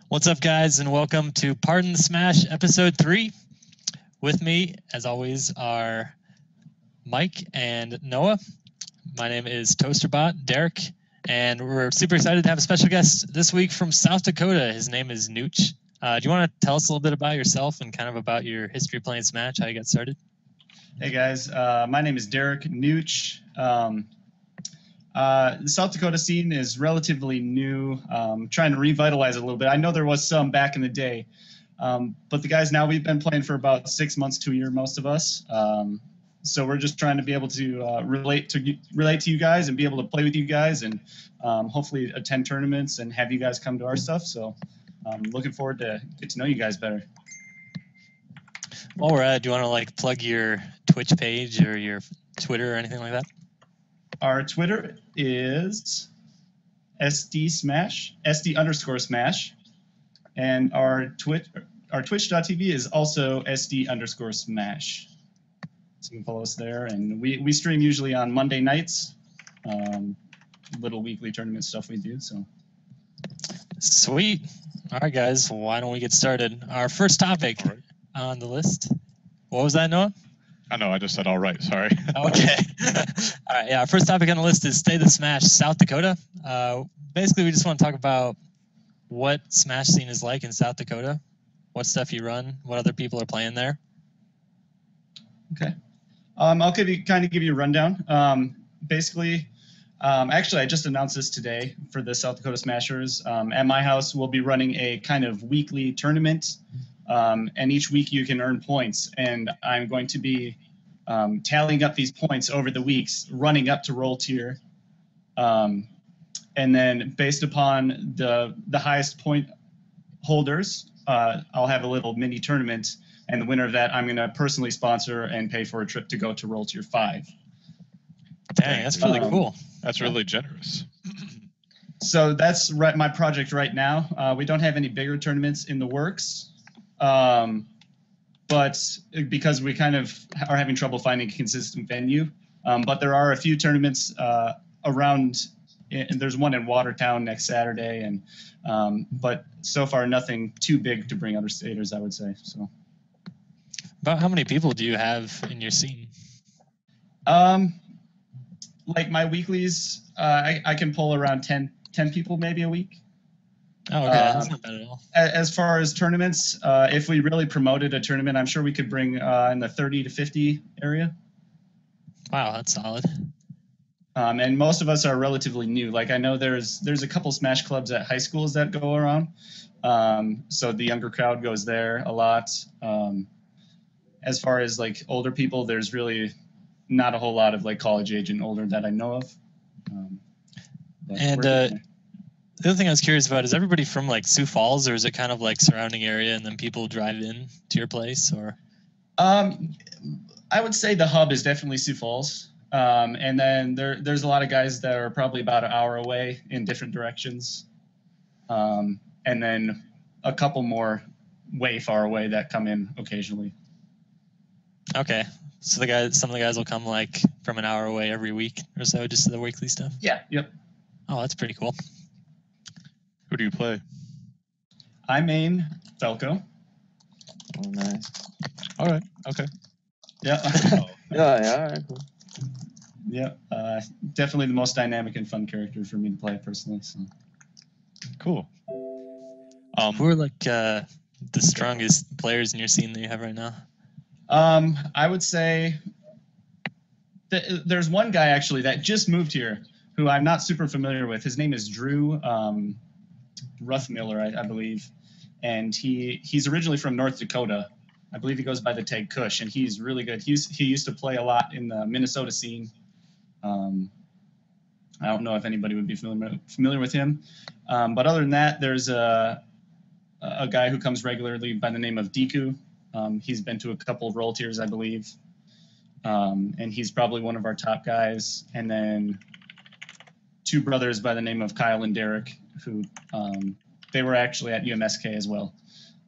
What's up, guys, and welcome to Pardon the Smash Episode 3. With me, as always, are Mike and Noah. My name is ToasterBot, Derek, and we're super excited to have a special guest this week from South Dakota. His name is Nooch. Do you want to tell us a little bit about yourself and kind of about your history playing Smash, how you got started? Hey, guys. My name is Derek Nooch. The South Dakota scene is relatively new, trying to revitalize it a little bit. I know there was some back in the day, but the guys now, we've been playing for about 6 months to a year, most of us. So we're just trying to be able to relate to you guys and be able to play with you guys and hopefully attend tournaments and have you guys come to our stuff. So I'm looking forward to get to know you guys better. While we're at it, do you want to plug your Twitch page or your Twitter or anything like that? Our Twitter is SD_Smash, and our Twitch.tv is also SD_Smash. So you can follow us there, and we stream usually on Monday nights, little weekly tournament stuff we do. So sweet. All right, guys, why don't we get started? Our first topic on the list. What was that, Noah? I know, I just said all right, sorry. Okay. All right, yeah, our first topic on the list is State of the Smash, South Dakota. Basically, we just want to talk about what Smash scene is like in South Dakota, what stuff you run, what other people are playing there. Okay. I'll give you a rundown. Basically, actually, I just announced this today for the South Dakota Smashers. At my house, we'll be running a kind of weekly tournament. And each week you can earn points, and I'm going to be tallying up these points over the weeks, running up to roll tier, and then based upon the highest point holders, I'll have a little mini tournament, and the winner of that I'm going to personally sponsor and pay for a trip to go to roll tier 5. Dang, that's really cool. That's really generous. So that's my project right now. We don't have any bigger tournaments in the works. But because we kind of are having trouble finding a consistent venue, but there are a few tournaments around, and there's one in Watertown next Saturday, and but so far nothing too big to bring other staters, I would say. So, about how many people do you have in your scene? Like my weeklies, I can pull around 10 people maybe a week. Oh, okay. That's not bad at all. As far as tournaments, if we really promoted a tournament, I'm sure we could bring in the 30 to 50 area. Wow, that's solid. And most of us are relatively new. Like I know there's a couple Smash clubs at high schools that go around. So the younger crowd goes there a lot. As far as like older people, there's really not a whole lot of like college age and older that I know of. The other thing I was curious about is everybody from like Sioux Falls, or is it kind of like surrounding area and then people drive in to your place, or? I would say the hub is definitely Sioux Falls. And then there's a lot of guys that are probably about an hour away in different directions. And then a couple more way far away that come in occasionally. Okay. So some of the guys will come like from an hour away every week or so, just to the weekly stuff? Yeah, yep. Oh, that's pretty cool. Who do you play? I main Falco. Oh, nice. All right. Okay. Yeah. Yeah. All right. Cool. Yeah. Definitely the most dynamic and fun character for me to play personally. So. Cool. Who are like the strongest players in your scene that you have right now? I would say there's one guy actually that just moved here who I'm not super familiar with. His name is Drew Ruthmiller, I believe, and he's originally from North Dakota. I believe he goes by the tag Kush, and he's really good. He used to play a lot in the Minnesota scene. I don't know if anybody would be familiar with him, but other than that, there's a guy who comes regularly by the name of Deku. He's been to a couple of roll tiers, I believe, and he's probably one of our top guys. And then two brothers by the name of Kyle and Derek, who they were actually at UMSK as well,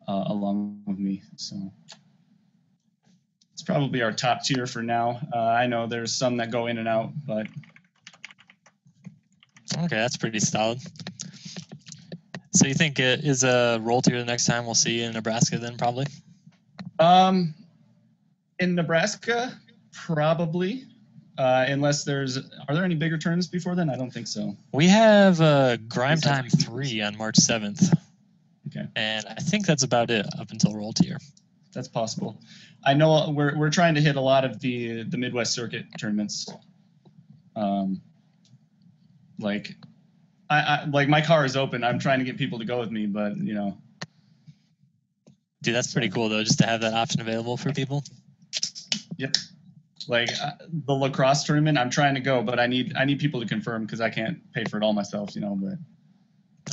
along with me. So it's probably our top tier for now. I know there's some that go in and out, but okay, that's pretty solid. So you think it is a roll tier the next time we'll see you in Nebraska then probably? In Nebraska, probably. Unless are there any bigger tournaments before then? I don't think so. We have Grime Time 3 on March 7th. Okay. And I think that's about it up until roll tier. That's possible. I know we're trying to hit a lot of the Midwest circuit tournaments. Like my car is open. I'm trying to get people to go with me, but Dude, that's pretty cool though, just to have that option available for people. Yep. Like the lacrosse tournament, I'm trying to go, but I need people to confirm because I can't pay for it all myself, But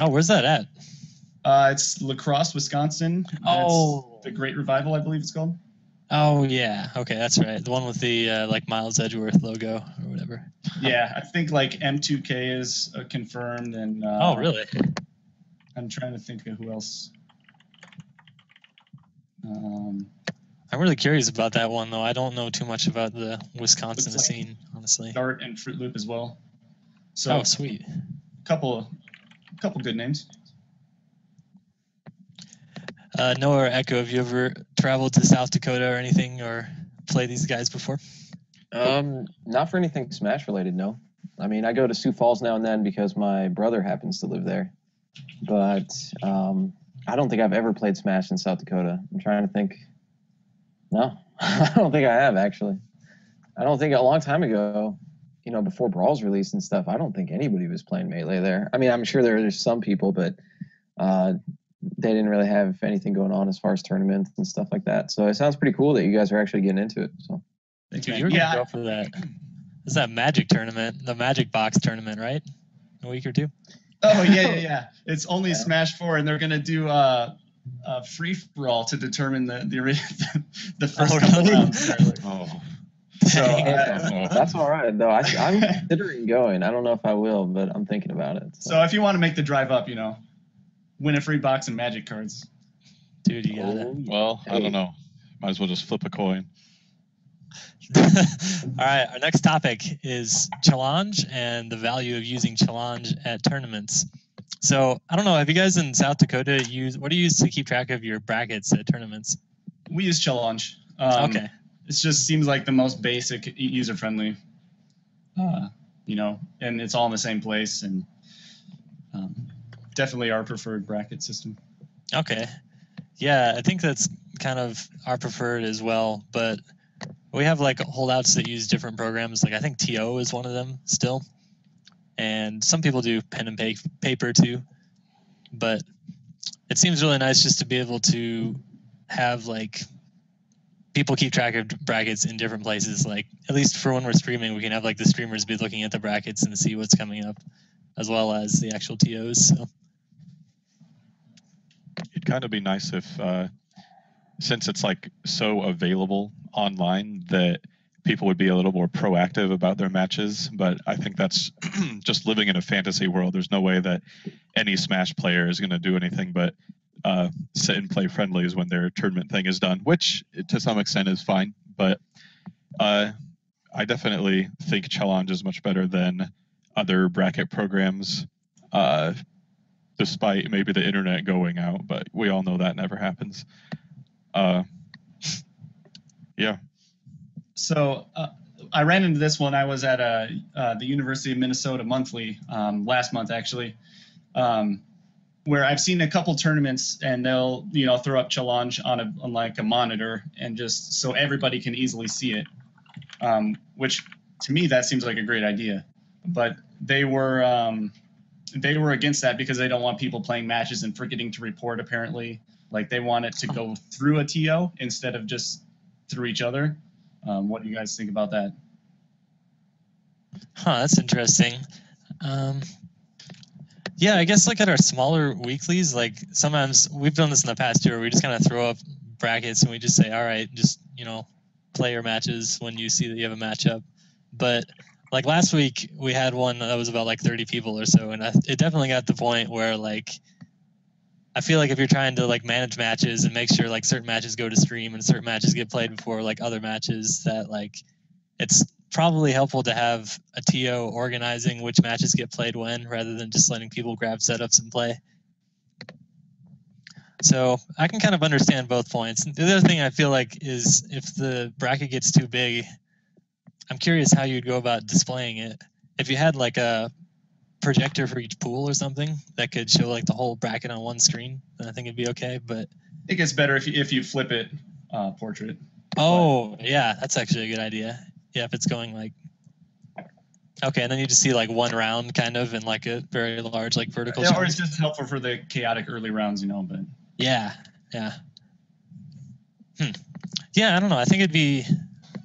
oh, where's that at? It's La Crosse, Wisconsin. Oh, the Great Revival, I believe it's called. Oh yeah, okay, that's right. The one with the like Miles Edgeworth logo or whatever. Yeah, I think like M2K is confirmed, and oh really? I'm trying to think of who else. I'm really curious about that one though. I don't know too much about the Wisconsin Looks like scene, honestly. Dart and Fruit Loop as well. So oh sweet. Couple good names. Noah or Echo, have you ever traveled to South Dakota or anything, or played these guys before? Not for anything Smash related, no. I mean, I go to Sioux Falls now and then because my brother happens to live there. But I don't think I've ever played Smash in South Dakota. I'm trying to think. No, I don't think I have, actually. I don't think a long time ago, before Brawl's released and stuff, I don't think anybody was playing Melee there. I mean, I'm sure there's some people, but they didn't really have anything going on as far as tournaments and stuff like that. So it sounds pretty cool that you guys are actually getting into it. So, dude, you're gonna go for that. It's that Magic tournament, the Magic Box tournament, right? A week or two. Oh yeah. It's only Smash 4, and they're gonna do a free for all to determine the first couple rounds. Oh. So that's all right though. I'm considering going. I don't know if I will, but I'm thinking about it. So if you want to make the drive up, win a free box of Magic cards. Dude, you got it. Well, I don't know. Might as well just flip a coin. All right, our next topic is challenge and the value of using challenge at tournaments. So I don't know, have you guys in South Dakota what do you use to keep track of your brackets at tournaments? We use challenge. Okay. It just seems like the most basic, user friendly. And it's all in the same place, and definitely our preferred bracket system. Okay. Yeah, I think that's kind of our preferred as well, but we have like holdouts that use different programs. Like I think TO is one of them still. And some people do pen and paper too. But it seems really nice just to be able to have like people keep track of brackets in different places. Like at least for when we're streaming, we can have like the streamers be looking at the brackets and see what's coming up, as well as the actual TOs. So It'd kind of be nice if, since it's like so available online, that people would be a little more proactive about their matches. But I think that's just living in a fantasy world. There's no way that any Smash player is going to do anything but sit and play friendlies when their tournament thing is done, which to some extent is fine. But I definitely think challenge is much better than other bracket programs, despite maybe the internet going out, but we all know that never happens. Yeah. So I ran into this when I was at the University of Minnesota Monthly last month, actually, where I've seen a couple tournaments, and they'll throw up challenge on like a monitor, and just so everybody can easily see it, which to me that seems like a great idea. But they were against that because they don't want people playing matches and forgetting to report. Apparently, like they want it to go through a TO instead of just through each other. What do you guys think about that? Huh, that's interesting. Yeah, I guess like at our smaller weeklies, like sometimes we've done this in the past year where we just kind of throw up brackets and we just say, all right, just, play your matches when you see that you have a matchup. But like last week we had one that was about like 30 people or so. And it definitely got to the point where like, I feel like if you're trying to like manage matches and make sure like certain matches go to stream and certain matches get played before like other matches, that like it's probably helpful to have a TO organizing which matches get played when, rather than just letting people grab setups and play. So I can kind of understand both points. The other thing I feel like is if the bracket gets too big, I'm curious how you'd go about displaying it. If you had like a projector for each pool or something that could show like the whole bracket on one screen, then I think it'd be okay. But It gets better if you flip it portrait. oh yeah, that's actually a good idea. Yeah, if it's going like okay, and then you just see like one round kind of in like a very large like vertical. Yeah, or it's just helpful for the chaotic early rounds, you know. But yeah. Yeah, I don't know. I think it'd be.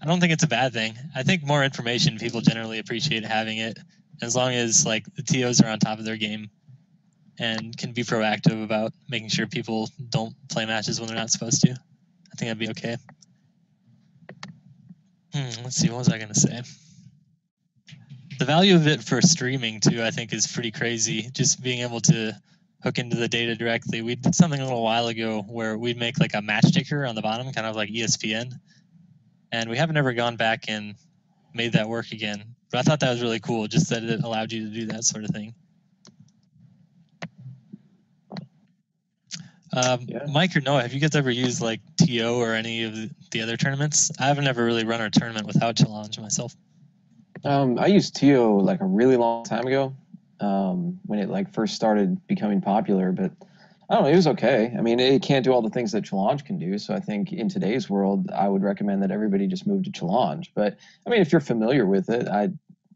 I don't think it's a bad thing. I think more information people generally appreciate having it, as long as like the TOs are on top of their game and can be proactive about making sure people don't play matches when they're not supposed to. I think that'd be okay. Let's see. What was I going to say? The value of it for streaming too, I think, is pretty crazy. Just being able to hook into the data directly. We did something a little while ago where we'd make like a match ticker on the bottom, kind of like ESPN. And we haven't ever gone back and made that work again. But I thought that was really cool, just that it allowed you to do that sort of thing. Mike or Noah, have you guys ever used like TO or any of the other tournaments? I haven't ever really run a tournament without Challenge myself. I used TO like a really long time ago when it like first started becoming popular, but I don't know, it was okay. I mean, it can't do all the things that Challenge can do, so I think in today's world, I would recommend that everybody just move to Challenge. But I mean, if you're familiar with it,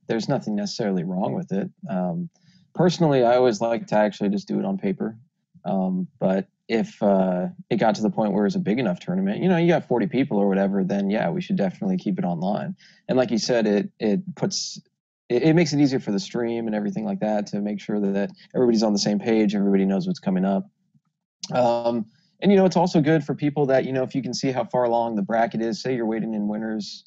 there's nothing necessarily wrong with it. Personally, I always like to actually just do it on paper. But if it got to the point where it was a big enough tournament, you know, you got 40 people or whatever, then yeah, we should definitely keep it online. And like you said, it makes it easier for the stream and everything like that to make sure that everybody's on the same page, everybody knows what's coming up. And you know, it's also good for people that, you know, if you can see how far along the bracket is, say you're waiting in winners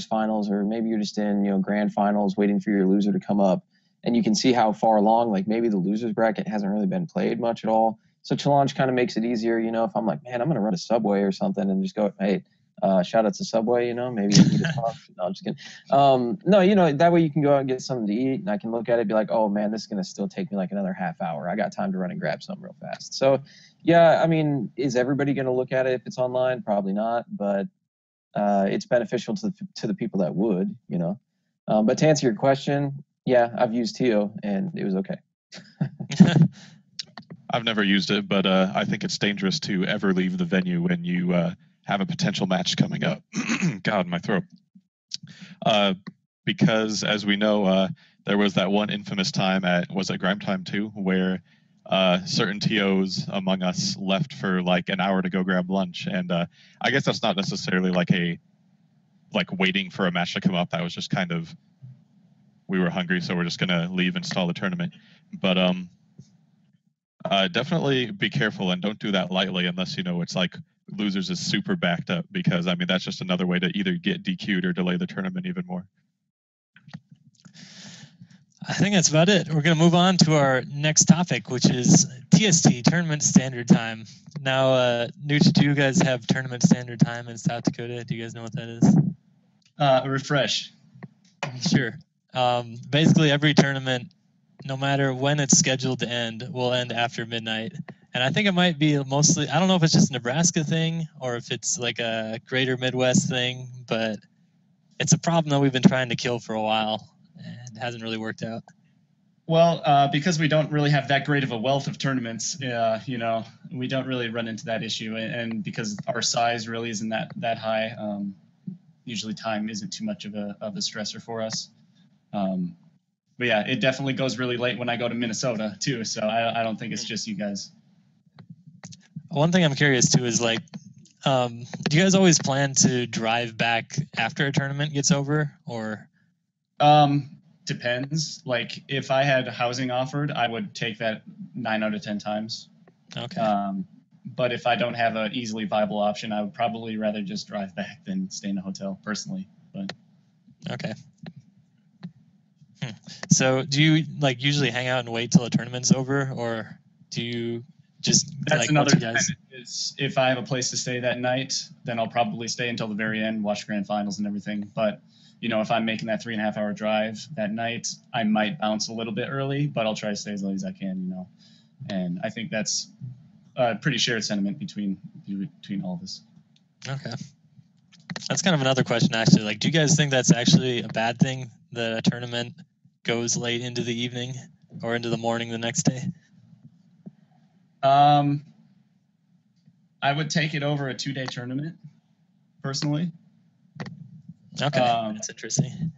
finals, or maybe you're just in, you know, grand finals waiting for your loser to come up, and you can see how far along, like maybe the losers bracket hasn't really been played much at all. So Challenge kind of makes it easier, you know, if I'm like, man, I'm going to run a Subway or something, and just go, hey, shout out to Subway, you know, maybe you just talk. No, I'm just kidding. No, you know, that way you can go out and get something to eat, and I can look at it and be like, oh man, this is going to still take me like another half hour. I got time to run and grab something real fast. So yeah, I mean, is everybody going to look at it if it's online? Probably not, but it's beneficial to the people that would, you know. But to answer your question, yeah, I've used TO and it was okay. I've never used it, but I think it's dangerous to ever leave the venue when you have a potential match coming up. God, my throat. Because as we know, there was that one infamous time was it Grime Time 2, where certain TOs among us left for like an hour to go grab lunch. And I guess that's not necessarily like waiting for a match to come up. That was just kind of, we were hungry, so we're just going to leave and stall the tournament. But definitely be careful and don't do that lightly unless, you know, it's like losers is super backed up, because I mean, that's just another way to either get DQ'd or delay the tournament even more. I think that's about it. We're going to move on to our next topic, which is TST, Tournament Standard Time. Now, Nooch, do you guys have Tournament Standard Time in South Dakota? Do you guys know what that is? Refresh. Sure. Basically, every tournament, no matter when it's scheduled to end, will end after midnight. And I think it might be mostly, I don't know if it's just a Nebraska thing or if it's like a greater Midwest thing, but it's a problem that we've been trying to kill for a while. It hasn't really worked out. Well, because we don't really have that great of a wealth of tournaments, you know, we don't really run into that issue. And because our size really isn't that high, usually time isn't too much of a stressor for us. But yeah, it definitely goes really late when I go to Minnesota too. So I don't think it's just you guys. One thing I'm curious too is like, do you guys always plan to drive back after a tournament gets over, or? Depends. Like if I had housing offered, I would take that 9 out of 10 times. Okay. But if I don't have an easily viable option, I would probably rather just drive back than stay in a hotel personally. But okay. So do you like usually hang out and wait till the tournament's over, or do you just that's like another guys? Is if I have a place to stay that night, then I'll probably stay until the very end, watch grand finals and everything. But you know, if I'm making that 3.5 hour drive that night, I might bounce a little bit early, but I'll try to stay as late as I can, you know. And I think that's pretty shared sentiment between all of us. Okay. That's kind of another question, actually. Like, do you guys think that's actually a bad thing that a tournament goes late into the evening or into the morning the next day? I would take it over a 2-day tournament, personally. Okay, that's interesting.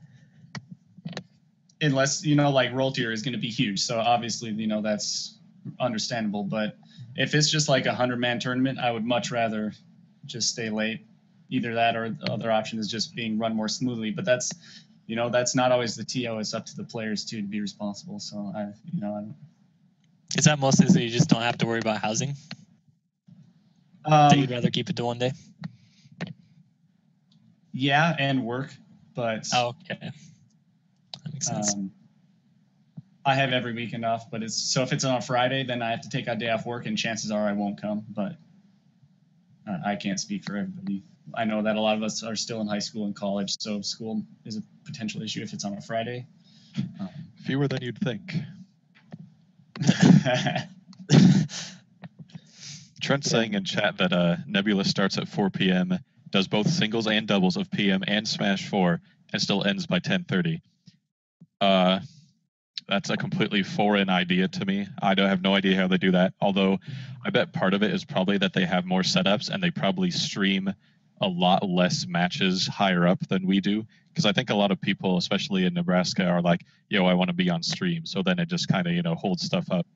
Unless, like roll tier is going to be huge. So obviously, that's understandable. But if it's just like a 100-man tournament, I would much rather just stay late. Either that or the other option is just being run more smoothly. But that's not always the TO. It's up to the players too to be responsible. So I don't. Is that mostly so you just don't have to worry about housing? So you'd rather keep it to 1 day? Yeah, and work, but okay, that makes sense. I have every weekend off, but if it's on a Friday, then I have to take a day off work, and chances are I won't come. But I can't speak for everybody. I know that a lot of us are still in high school and college, so school is a potential issue if it's on a Friday. Fewer than you'd think. Trent's saying in chat that Nebula starts at 4 p.m., does both singles and doubles of PM and Smash 4, and still ends by 10:30. That's a completely foreign idea to me. I have no idea how they do that, although I bet part of it is probably that they have more setups and they probably stream a lot less matches higher up than we do. Because I think a lot of people, especially in Nebraska, are like, yo, I want to be on stream. So then it just kind of, holds stuff up.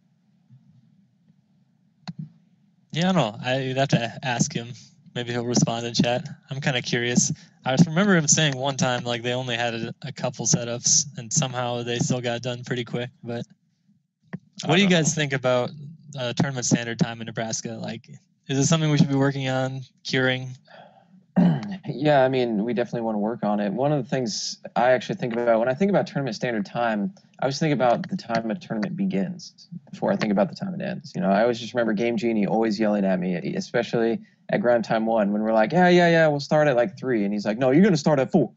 Yeah, I don't know. I'd have to ask him. Maybe he'll respond in chat. I'm kind of curious. I remember him saying one time, like, they only had a couple setups, and somehow they still got done pretty quick. But what do you guys think about tournament standard time in Nebraska? Like, is it something we should be working on, curing? Yeah, I mean, we definitely want to work on it. One of the things I actually think about when I think about tournament standard time, I always think about the time a tournament begins before I think about the time it ends. I always just remember Game Genie always yelling at me, especially at Grind Time 1 when we're like, yeah, we'll start at like 3. And he's like, no, you're going to start at 4.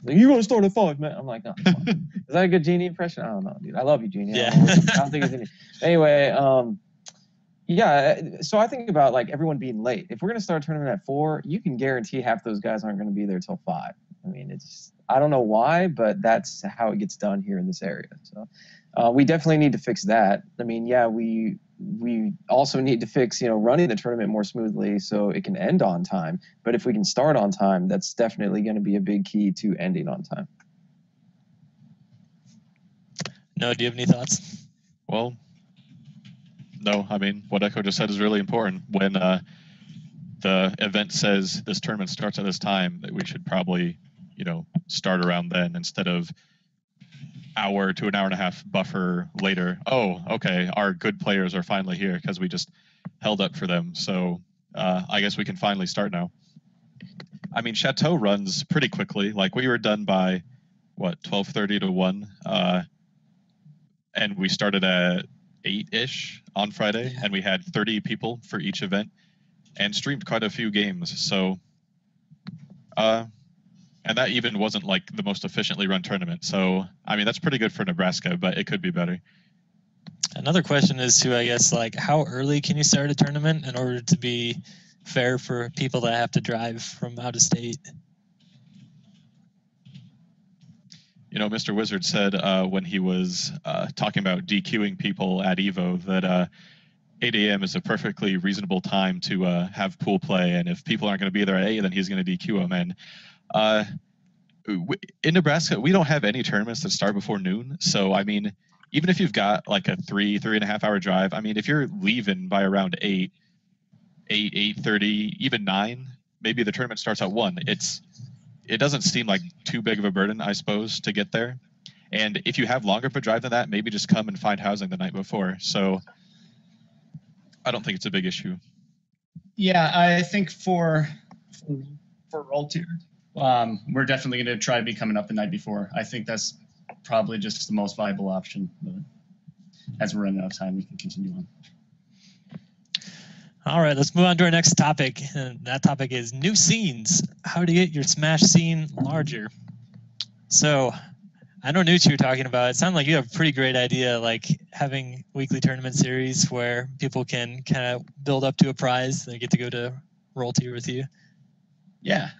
Like, you're going to start at 5, man. I'm like, no. Is that a good Genie impression? I don't know, dude. I love you, Genie. Yeah. I don't think it's any. Anyway, yeah, so I think about like everyone being late. If we're going to start a tournament at 4, you can guarantee half those guys aren't going to be there till 5. I mean, I don't know why, but that's how it gets done here in this area. So we definitely need to fix that. I mean, yeah, we also need to fix, running the tournament more smoothly so it can end on time. But if we can start on time, that's definitely going to be a big key to ending on time. No, do you have any thoughts? Well, no, I mean, what Echo just said is really important. When the event says this tournament starts at this time, that we should probably, start around then instead of hour to an hour and a half buffer later. Oh, okay, our good players are finally here because we just held up for them. So I guess we can finally start now. I mean, Chateau runs pretty quickly. Like, we were done by, 12:30 to 1. And we started at 8-ish on Friday, and we had 30 people for each event and streamed quite a few games. So, and that even wasn't like the most efficiently run tournament. So, I mean, that's pretty good for Nebraska, but it could be better. Another question is too, I guess, like, how early can you start a tournament in order to be fair for people that have to drive from out of state? Mr. Wizard said when he was talking about DQing people at EVO that 8 a.m. is a perfectly reasonable time to have pool play, and if people aren't going to be there at 8, then he's going to DQ them. And in Nebraska, we don't have any tournaments that start before noon. So, I mean, even if you've got like a 3.5 hour drive, I mean, if you're leaving by around 8:30, even 9, maybe the tournament starts at 1. It doesn't seem like too big of a burden, I suppose, to get there. And if you have longer of a drive than that, maybe just come and find housing the night before. So I don't think it's a big issue. Yeah, I think for roll tier, we're definitely going to try to be coming up the night before. I think that's probably just the most viable option. But as we're running out of time, we can continue on. All right, let's move on to our next topic. And that topic is new scenes. How to get your Smash scene larger. So I know Nooch you were talking about. It sounded like you have a pretty great idea, like having weekly tournament series where people can kind of build up to a prize. They get to go to roll tier with you. Yeah.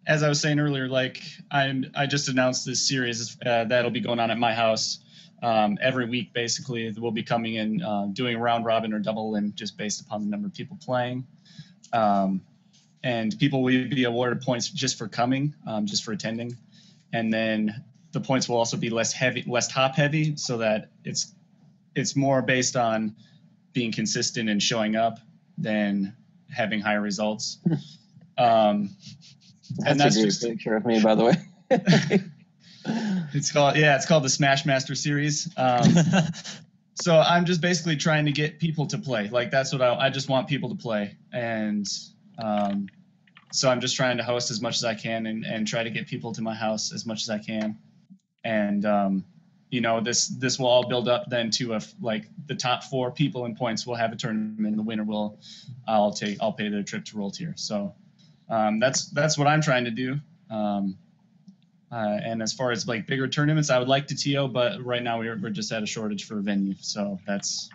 As I was saying earlier, like I just announced this series that'll be going on at my house every week. Basically, we'll be coming in doing round robin or double and just based upon the number of people playing. And people will be awarded points just for coming, just for attending, and then the points will also be less top heavy, so that it's more based on being consistent and showing up than having higher results. That's a great picture of me, by the way. It's called the Smash Master series. So I'm just basically trying to get people to play. Like that's what I just want people to play, and so I'm just trying to host as much as I can and try to get people to my house as much as I can. And this will all build up then to like the top 4 people in points will have a tournament, and the winner I'll pay their trip to roll tier. So that's what I'm trying to do. And as far as like bigger tournaments, I would like to TO, but right now we're just at a shortage for a venue, so that's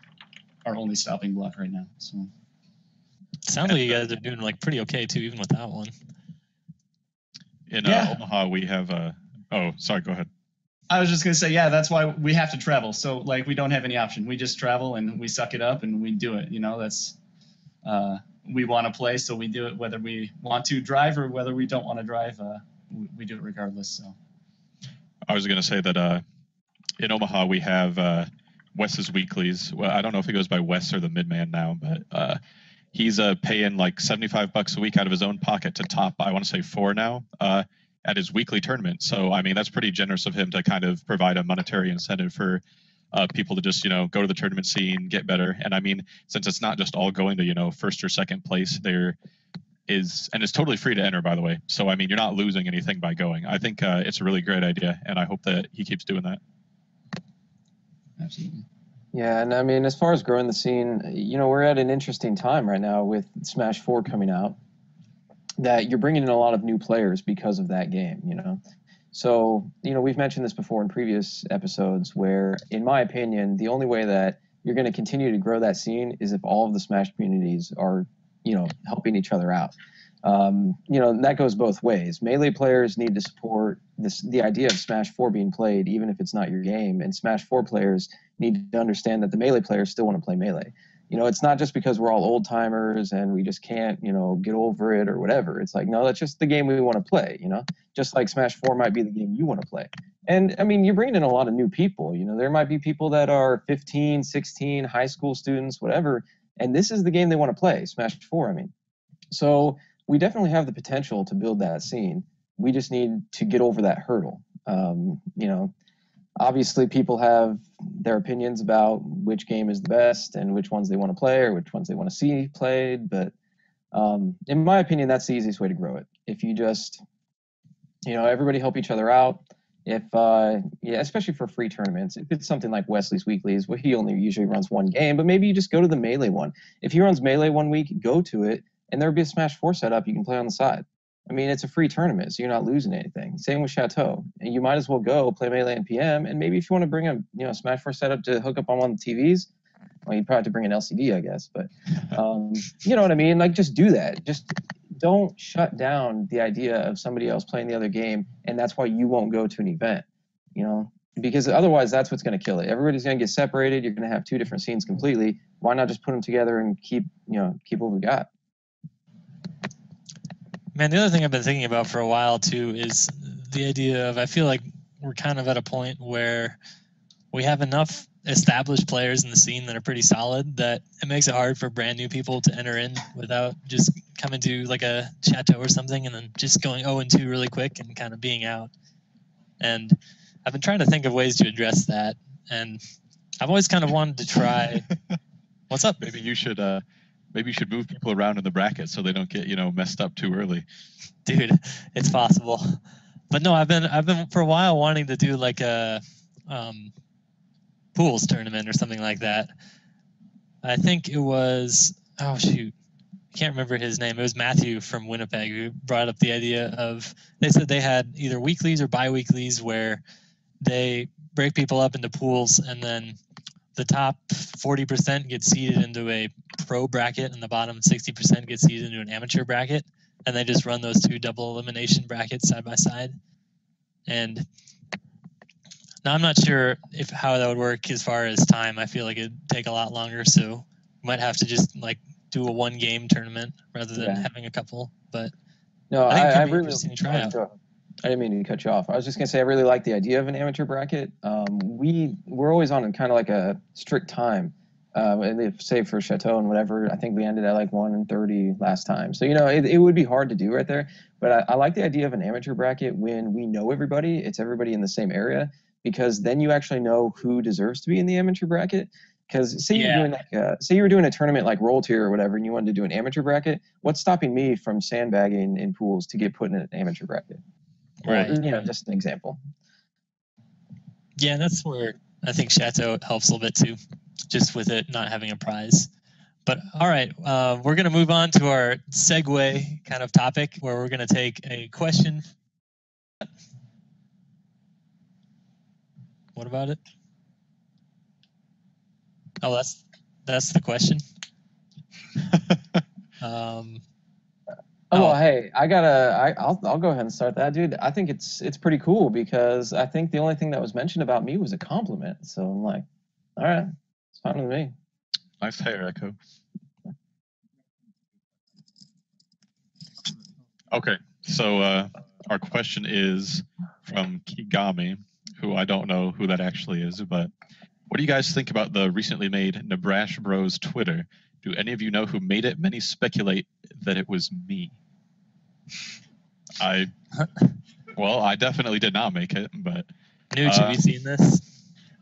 our only stopping block right now. So sounds like you guys are doing like pretty okay too, even without one. In Omaha, we have oh, sorry, go ahead. I was just gonna say, yeah, that's why we have to travel. So like we don't have any option. We just travel and we suck it up and we do it. That's we want to play, so we do it whether we want to drive or whether we don't want to drive. We do it regardless. So I was going to say that in Omaha we have Wes's weeklies. Well, I don't know if he goes by Wes or the Midman now, but he's paying like $75 a week out of his own pocket to top, I want to say 4 now, at his weekly tournament. So I mean that's pretty generous of him to kind of provide a monetary incentive for people to just go to the tournament scene, get better. And I mean, since it's not just all going to first or second place, there is, and it's totally free to enter, by the way. So I mean, you're not losing anything by going. I think it's a really great idea, and I hope that he keeps doing that. Absolutely. Yeah, and I mean, as far as growing the scene, we're at an interesting time right now with Smash 4 coming out, that you're bringing in a lot of new players because of that game, So, we've mentioned this before in previous episodes where, in my opinion, the only way that you're going to continue to grow that scene is if all of the Smash communities are, helping each other out. That goes both ways. Melee players need to support the idea of Smash 4 being played, even if it's not your game. And Smash 4 players need to understand that the Melee players still want to play Melee. It's not just because we're all old timers and we just can't, get over it or whatever. It's like, no, that's just the game we want to play, just like Smash 4 might be the game you want to play. And I mean, you're bringing in a lot of new people, there might be people that are 15, 16, high school students, whatever. And this is the game they want to play, Smash 4, I mean. So we definitely have the potential to build that scene. We just need to get over that hurdle. Obviously people have their opinions about which game is the best and which ones they want to play or which ones they want to see played. But in my opinion, that's the easiest way to grow it. If you just, everybody help each other out. If, especially for free tournaments, if it's something like Wesley's Weeklies, where he only usually runs one game, but maybe you just go to the Melee one. If he runs Melee one week, go to it, and there'll be a Smash 4 setup you can play on the side. I mean, it's a free tournament, so you're not losing anything. Same with Chateau. And you might as well go play Melee and PM, and maybe if you want to bring a Smash 4 setup to hook up on one of the TVs, well, you probably have to bring an LCD, I guess. But you know what I mean? Like, just do that. Just don't shut down the idea of somebody else playing the other game, and that's why you won't go to an event, because otherwise that's what's going to kill it. Everybody's going to get separated. You're going to have 2 different scenes completely. Why not just put them together and keep what we got? Man, the other thing I've been thinking about for a while too is the idea of, I feel like we're kind of at a point where we have enough established players in the scene that are pretty solid that it makes it hard for brand new people to enter in without just coming to like a Chateau or something and then just going 0-2 really quick and kind of being out. And I've been trying to think of ways to address that, and I've always kind of wanted to try. What's up? Maybe you should move people around in the bracket so they don't get messed up too early. Dude, it's possible. But no, I've been for a while wanting to do like a pools tournament or something like that. I think it was, oh shoot, I can't remember his name. It was Matthew from Winnipeg who brought up the idea of, they said they had either weeklies or bi-weeklies where they break people up into pools, and then the top 40% gets seeded into a pro bracket, and the bottom 60% gets seeded into an amateur bracket, and they just run those two double elimination brackets side by side. And now I'm not sure if how that would work as far as time. I feel like it'd take a lot longer, so we might have to just like do a one game tournament rather than having a couple. But No, I think it could I be really interesting to try out. I didn't mean to cut you off. I was just gonna say I really like the idea of an amateur bracket. We're always on kind of like a strict time. And if, say for Chateau and whatever, I think we ended at like 1:30 last time. So it would be hard to do right there. But I like the idea of an amateur bracket when we know everybody. It's everybody in the same area, because then you actually know who deserves to be in the amateur bracket. Because say you're doing say you were doing a tournament like Roll Tier or whatever, and you wanted to do an amateur bracket. What's stopping me from sandbagging in pools to get put in an amateur bracket? Right. Or, just an example. Yeah, that's where I think Chateau helps a little bit too, just with it not having a prize. But all right, we're going to move on to our segue kind of topic, where we're going to take a question. What about it? Oh, that's the question. Well, hey, I'll go ahead and start that, dude. I think it's pretty cool, because I think the only thing that was mentioned about me was a compliment. So I'm like, all right, it's fine with me. Nice hair, Echo. Okay, so our question is from Kigami, who I don't know who that actually is, but what do you guys think about the recently made Nebraska Bros Twitter? Do any of you know who made it? Many speculate that it was me. I definitely did not make it, but... Nooch, have you seen this?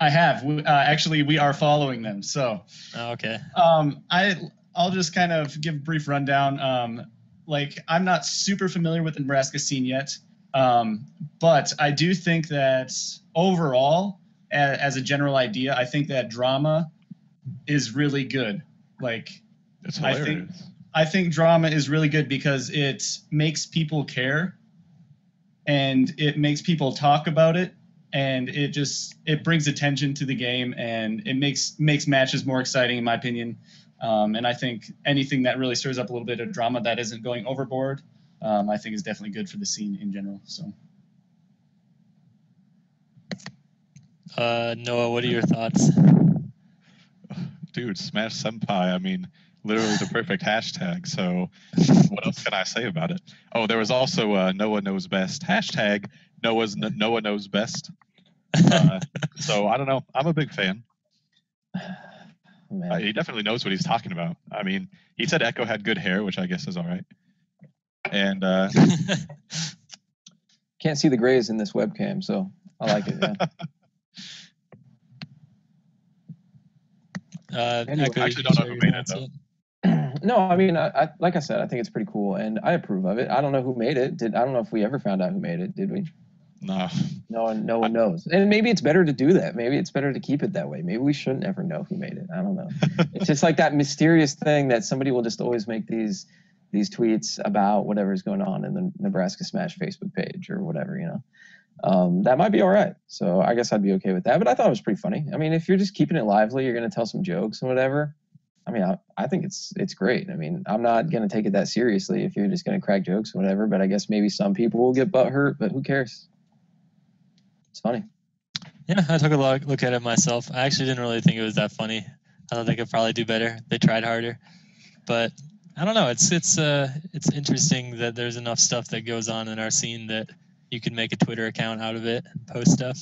I have. Actually, we are following them. So, okay. I'll just kind of give a brief rundown. I'm not super familiar with the Nebraska scene yet, but I do think that overall, as a general idea, I think that drama is really good. It's hilarious. I think drama is really good because it makes people care, and it makes people talk about it, and it brings attention to the game, and it makes matches more exciting, in my opinion. And I think anything that really stirs up a little bit of drama that isn't going overboard, I think is definitely good for the scene in general. So, Noah, what are your thoughts? Dude, Smash Senpai, I mean, literally the perfect hashtag, so what else can I say about it? Oh, there was also Noah Knows Best. Hashtag Noah Knows Best. So, I don't know. I'm a big fan. He definitely knows what he's talking about. I mean, he said Echo had good hair, which I guess is all right. And can't see the grays in this webcam, so I like it. Yeah. Anyway, I actually don't know who made it, though. No, I mean, I like I said, I think it's pretty cool, and I approve of it. I don't know who made it. I don't know if we ever found out who made it, did we? No. No one knows. And maybe it's better to do that. Maybe it's better to keep it that way. Maybe we shouldn't ever know who made it. I don't know. It's just like that mysterious thing that somebody will just always make these tweets about whatever's going on in the Nebraska Smash Facebook page or whatever, That might be all right. So I guess I'd be okay with that. But I thought it was pretty funny. I mean, if you're just keeping it lively, you're going to tell some jokes and whatever. I mean, I think it's great. I mean, I'm not going to take it that seriously if you're just going to crack jokes or whatever. But I guess maybe some people will get butthurt, but who cares? It's funny. Yeah, I took a look at it myself. I actually didn't really think it was that funny. I thought they could probably do better. They tried harder. But I don't know. It's interesting that there's enough stuff that goes on in our scene that you can make a Twitter account out of it and post stuff.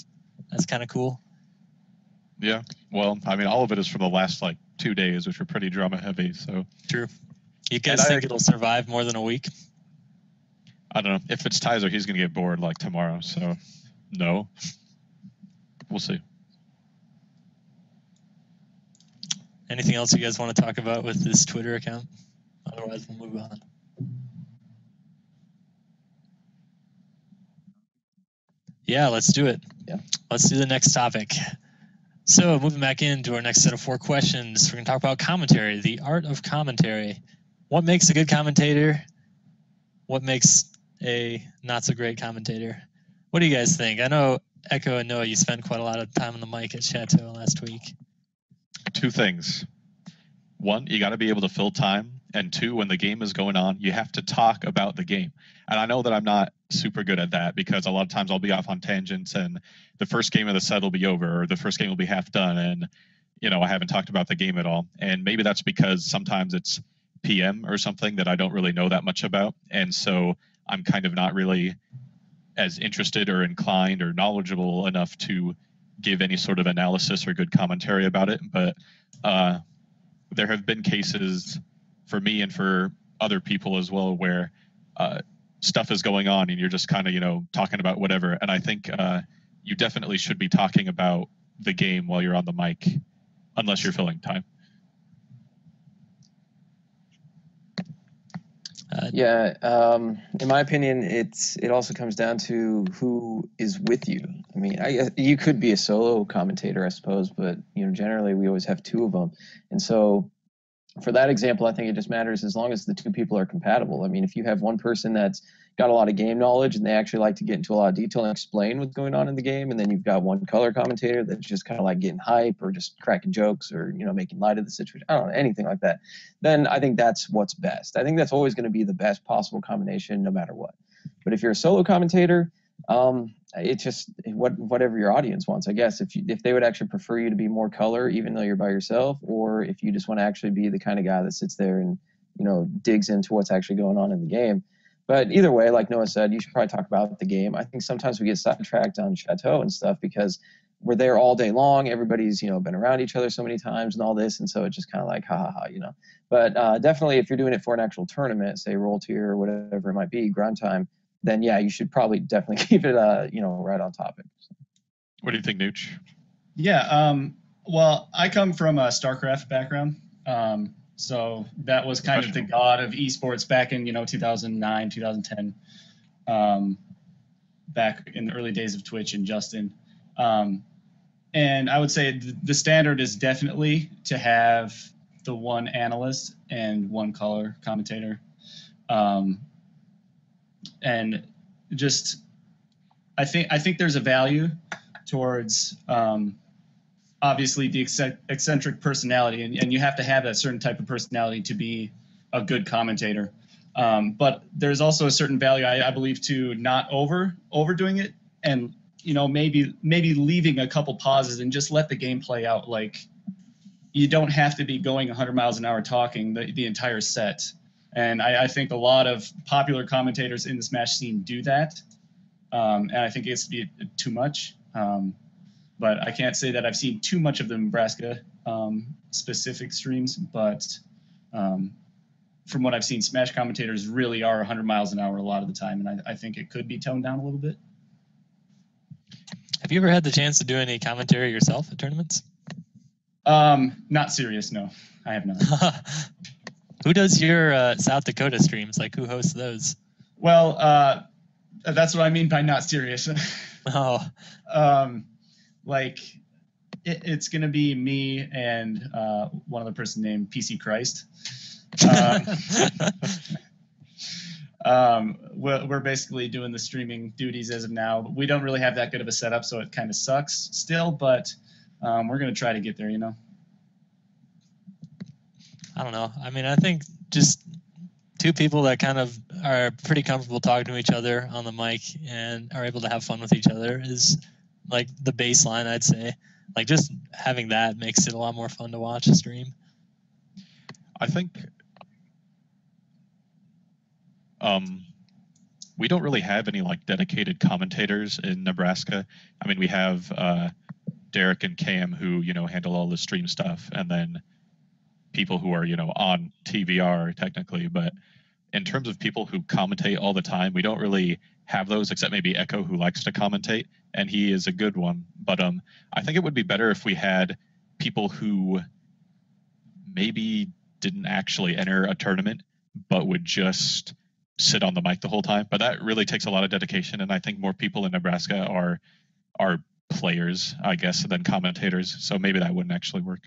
That's kind of cool. Yeah. Well, I mean, all of it is from the last 2 days, which were pretty drama heavy. So true. You guys think it'll survive more than a week? I don't know. If it's Tizer, he's gonna get bored tomorrow. So no. We'll see. Anything else you guys want to talk about with this Twitter account? Otherwise, we'll move on. Yeah, let's do it. Yeah. Let's do the next topic. So moving back into our next set of 4 questions, we're going to talk about commentary, the art of commentary. What makes a good commentator? What makes a not so great commentator? What do you guys think? I know Echo and Noah, you spent quite a lot of time on the mic at Chateau last week. 2 things. 1, you got to be able to fill time. And 2, when the game is going on, you have to talk about the game. And I know that I'm not super good at that because a lot of times I'll be off on tangents and the first game of the set will be over or the first game will be half done. And, I haven't talked about the game at all. And maybe that's because sometimes it's PM or something that I don't really know that much about. And so I'm kind of not really as interested or inclined or knowledgeable enough to give any sort of analysis or good commentary about it. But there have been cases for me and for other people as well where stuff is going on and you're just kind of, talking about whatever. And I think you definitely should be talking about the game while you're on the mic, unless you're filling time. In my opinion, it also comes down to who is with you. I mean, you could be a solo commentator, I suppose, but generally we always have 2 of them, and so for that example, I think it just matters as long as the 2 people are compatible. I mean, if you have one person that's got a lot of game knowledge and they actually like to get into a lot of detail and explain what's going on in the game, and then you've got one color commentator that's just kind of like getting hype or just cracking jokes or making light of the situation, I don't know, anything like that, then I think that's what's best. I think that's always going to be the best possible combination no matter what. But if you're a solo commentator, it's just whatever your audience wants, I guess. If they would actually prefer you to be more color, even though you're by yourself, or if you just want to actually be the kind of guy that sits there and digs into what's actually going on in the game. But either way, like Noah said, you should probably talk about the game. I think sometimes we get sidetracked on Chateau and stuff because we're there all day long. Everybody's been around each other so many times and all this, and so it's just kind of like ha ha ha, But definitely, if you're doing it for an actual tournament, say Roll Tier or whatever it might be, grind time, then yeah, you should probably definitely keep it, right on topic. What do you think, Nooch? Yeah. Well, I come from a StarCraft background. So that was kind of the god of esports back in, 2009, 2010, back in the early days of Twitch and Justin. And I would say the standard is definitely to have the one analyst and one color commentator. And just, I think there's a value towards, obviously the eccentric personality, and you have to have that certain type of personality to be a good commentator. But there's also a certain value, I believe, to not overdoing it, and maybe leaving a couple pauses and just let the game play out. Like, you don't have to be going 100 miles an hour talking the entire set. And I think a lot of popular commentators in the Smash scene do that, and I think it gets to be too much. But I can't say that I've seen too much of the Nebraska specific streams, but from what I've seen, Smash commentators really are 100 miles an hour a lot of the time, and I think it could be toned down a little bit. Have you ever had the chance to do any commentary yourself at tournaments? Not serious, no. I have not. Who does your South Dakota streams? Like, who hosts those? Well, that's what I mean by not serious. Oh. Like, it's going to be me and one other person named PC Christ. We're basically doing the streaming duties as of now. We don't really have that good of a setup, so it kind of sucks still, but we're going to try to get there, I don't know. I mean, I think just 2 people that kind of are pretty comfortable talking to each other on the mic and are able to have fun with each other is like the baseline, I'd say. Like, just having that makes it a lot more fun to watch a stream. I think we don't really have any like dedicated commentators in Nebraska. I mean, we have Derek and Cam who handle all the stream stuff, and then people who are on TVR technically. But in terms of people who commentate all the time, we don't really have those, except maybe Echo, who likes to commentate, and he is a good one. But I think it would be better if we had people who maybe didn't actually enter a tournament but would just sit on the mic the whole time. But that really takes a lot of dedication, and I think more people in Nebraska are players, I guess, than commentators. So maybe that wouldn't actually work.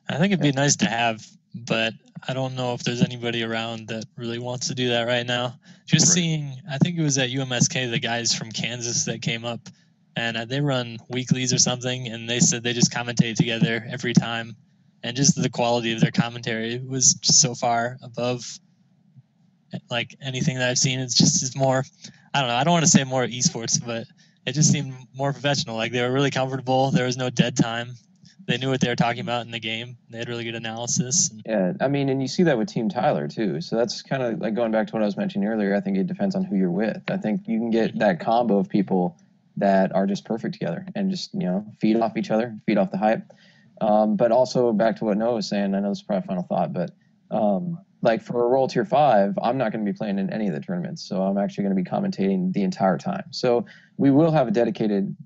I think it'd be nice to have but I don't know if there's anybody around that really wants to do that right now. Just Right. seeing, I think it was at UMSK, the guys from Kansas that came up, and they run weeklies or something, and they said they just commentate together every time, and just the quality of their commentary was just so far above like anything that I've seen. It's more, I don't know, I don't want to say more esports, but it just seemed more professional. Like they were really comfortable. There was no dead time. They knew what they were talking about in the game. They had really good analysis. Yeah, I mean, and you see that with Team Tyler too. So that's kind of like going back to what I was mentioning earlier. I think it depends on who you're with. I think you can get that combo of people that are just perfect together and just feed off each other, feed off the hype. But also back to what Noah was saying. I know this is probably a final thought, but like for a Roll Tier 5, I'm not going to be playing in any of the tournaments, so I'm actually going to be commentating the entire time. So we will have a dedicated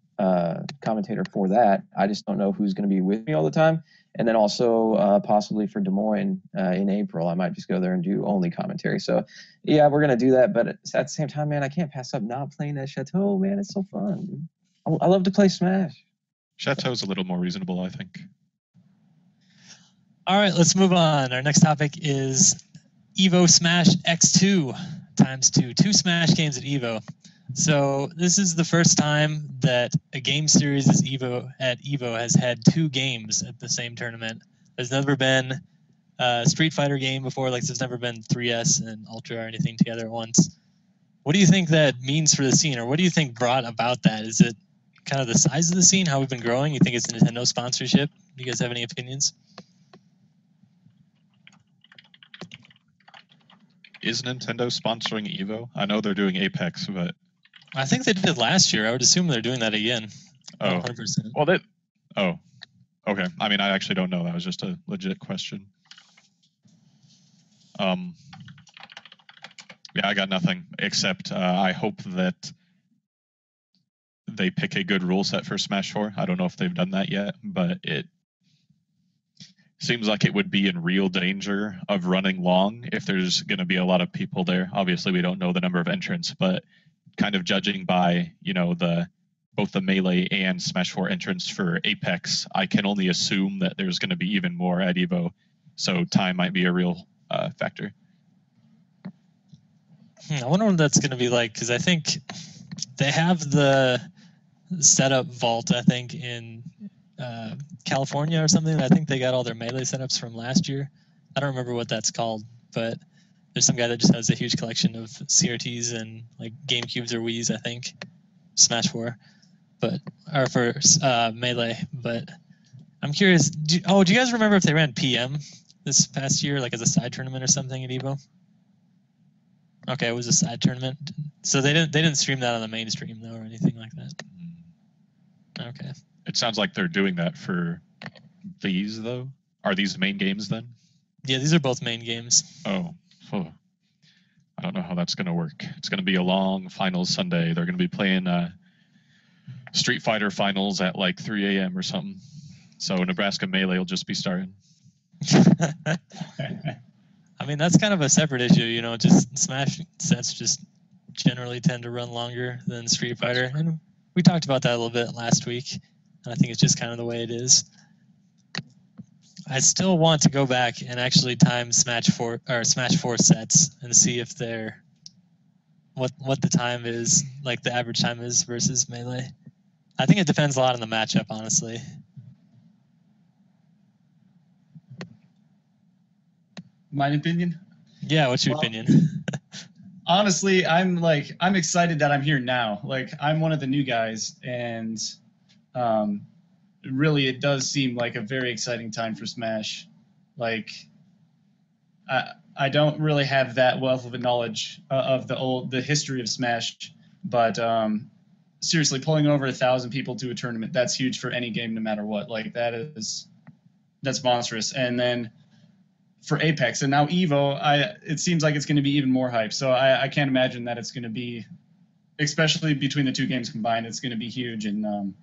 commentator for that. I just don't know who's going to be with me all the time. And then also possibly for Des Moines in April, I might just go there and do only commentary. So yeah, we're going to do that. But at the same time, man, I can't pass up not playing at Chateau, man. It's so fun. I love to play Smash. Chateau's a little more reasonable, I think. All right, let's move on. Our next topic is Evo Smash X2 ×2. 2 Smash games at Evo. So this is the first time that a game series at Evo has had 2 games at the same tournament. There's never been a Street Fighter game before. Like there's never been 3S and Ultra or anything together at once. What do you think that means for the scene, or what do you think brought about that? Is it kind of the size of the scene, how we've been growing? You think it's Nintendo sponsorship? Do you guys have any opinions? Is Nintendo sponsoring Evo? I know they're doing Apex, but I think they did last year. I would assume they're doing that again. Oh. 100%. Well, okay. I mean, I actually don't know. That was just a legit question. Yeah, I got nothing except I hope that they pick a good rule set for Smash 4. I don't know if they've done that yet, but it seems like it would be in real danger of running long if there's going to be a lot of people there. Obviously, we don't know the number of entrants, but kind of judging by, both the Melee and Smash 4 entrants for Apex, I can only assume that there's going to be even more at Evo. So time might be a real factor. I wonder what that's going to be like, because I think they have the setup vault, I think, in California or something. I think they got all their Melee setups from last year. I don't remember what that's called, but there's some guy that just has a huge collection of CRTs and like GameCubes or Wiis, I think, Smash 4, or for Melee. But I'm curious. Do you guys remember if they ran PM this past year, like as a side tournament or something at Evo? Okay, it was a side tournament. So they didn't stream that on the mainstream though, or anything like that. Okay. It sounds like they're doing that for these though. Are these main games then? Yeah, these are both main games. Oh. I don't know how that's going to work. It's going to be a long finals Sunday. They're going to be playing Street Fighter finals at like 3 a.m. or something. So Nebraska Melee will just be starting. I mean, that's kind of a separate issue, just Smash sets just generally tend to run longer than Street Fighter. And we talked about that a little bit last week. And I think it's just kind of the way it is. I still want to go back and actually time Smash 4 sets and see if they're what the time is, like the average time is versus Melee. I think it depends a lot on the matchup, honestly. My opinion? Yeah, what's your opinion? Honestly, I'm excited that I'm here now. Like, I'm one of the new guys, and really it does seem like a very exciting time for Smash. Like, I don't really have that wealth of a knowledge of the history of Smash, but seriously, pulling over 1,000 people to a tournament, that's huge for any game, no matter what. Like, that's monstrous. And then for Apex and now Evo, it seems like it's going to be even more hype. So I can't imagine that it's going to be, especially between the 2 games combined, it's going to be huge. And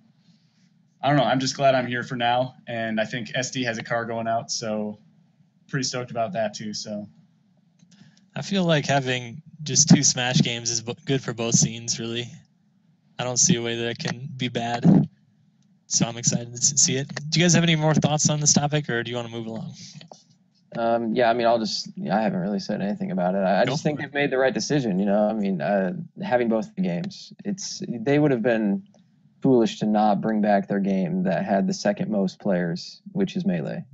I don't know. I'm just glad I'm here for now. And I think SD has a car going out, so pretty stoked about that too. So I feel like having just 2 Smash games is good for both scenes, really. I don't see a way that it can be bad. So I'm excited to see it. Do you guys have any more thoughts on this topic, or do you want to move along? Yeah, I mean, I haven't really said anything about it. I Go just for think it. they've made the right decision. I mean, having both the games, they would have been foolish to not bring back their game that had the second most players, which is Melee.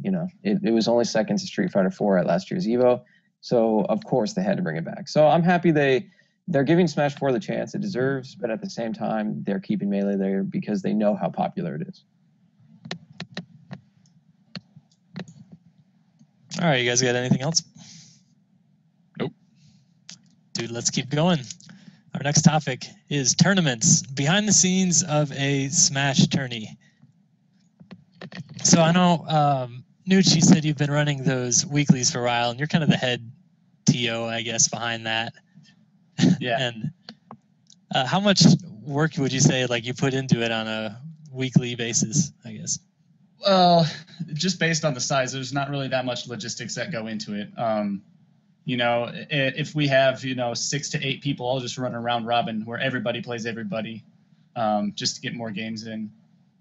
It was only second to Street Fighter 4 at last year's Evo, so of course they had to bring it back. So I'm happy they're giving Smash 4 the chance it deserves, but at the same time they're keeping Melee there because they know how popular it is. All right, you guys got anything else? Nope. Dude, let's keep going. Our next topic is tournaments, behind the scenes of a Smash tourney. So I know, Nooch, you said you've been running those weeklies for a while, and you're kind of the head TO, I guess, behind that. Yeah. And how much work would you say like you put into it on a weekly basis, I guess? Well, just based on the size, there's not really that much logistics that go into it. If we have 6 to 8 people, I'll just run a round robin where everybody plays everybody, just to get more games in.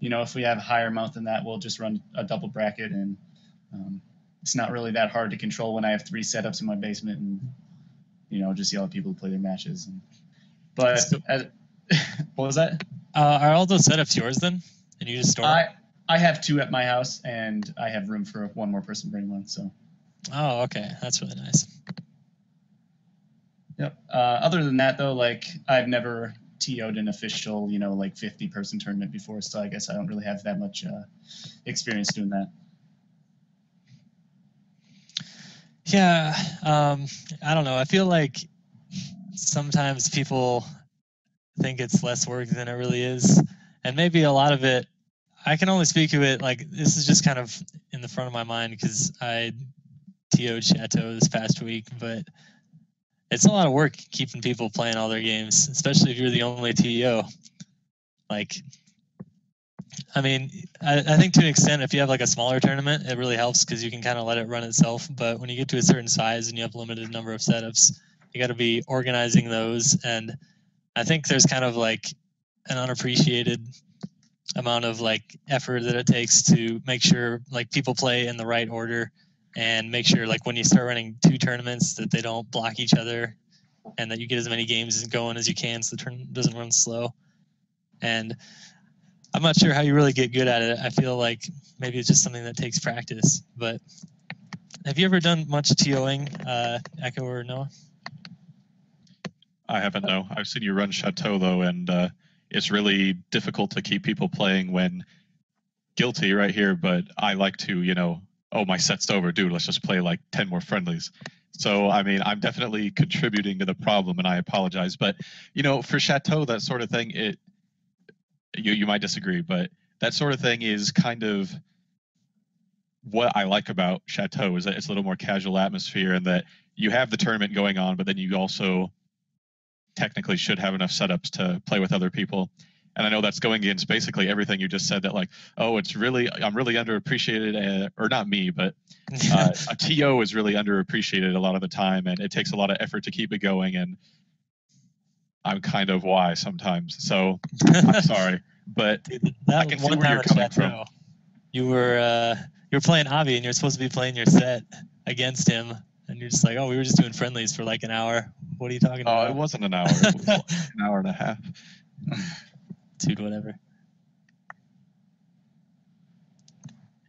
If we have a higher amount than that, we'll just run a double bracket, and it's not really that hard to control when I have 3 setups in my basement and just yell at people who play their matches. What was that? Are all those setups yours then? And you just store them? I have 2 at my house, and I have room for one more person to bring one. So. Oh, okay, that's really nice. Yep. Other than that, though, I've never TO'd an official, 50-person tournament before, so I guess I don't really have that much experience doing that. Yeah, I don't know. I feel like sometimes people think it's less work than it really is, and maybe a lot of it. I can only speak to it like this is just kind of in the front of my mind because I TO'd Chateau this past week, but it's a lot of work keeping people playing all their games, especially if you're the only TO. I think to an extent, if you have like a smaller tournament, it really helps because you can kind of let it run itself. But when you get to a certain size and you have a limited number of setups, you got to be organizing those. And I think there's kind of like an unappreciated amount of like effort that it takes to make sure like people play in the right order and make sure like when you start running 2 tournaments that they don't block each other and that you get as many games going as you can so the tournament doesn't run slow. And I'm not sure how you really get good at it. I feel like maybe it's just something that takes practice. But have you ever done much TOing, Echo or Noah? I haven't, no. I've seen you run Chateau, though, and it's really difficult to keep people playing when guilty right here, but I like to, oh, my set's over, dude, let's just play like 10 more friendlies. So, I mean, I'm definitely contributing to the problem, and I apologize. But, for Chateau, that sort of thing, you might disagree, but that sort of thing is kind of what I like about Chateau, is that it's a little more casual atmosphere and that you have the tournament going on, but then you also technically should have enough setups to play with other people. And I know that's going against basically everything you just said, that like, oh, I'm really underappreciated, or not me, but a TO is really underappreciated a lot of the time, and it takes a lot of effort to keep it going, and I'm kind of why sometimes. So I'm sorry, but I can see where you're coming from. You were playing Avi, and you're supposed to be playing your set against him, and you're just like, oh, we were just doing friendlies for like an hour. What are you talking about? Oh, it wasn't an hour. It was like an hour and a half. Dude, whatever.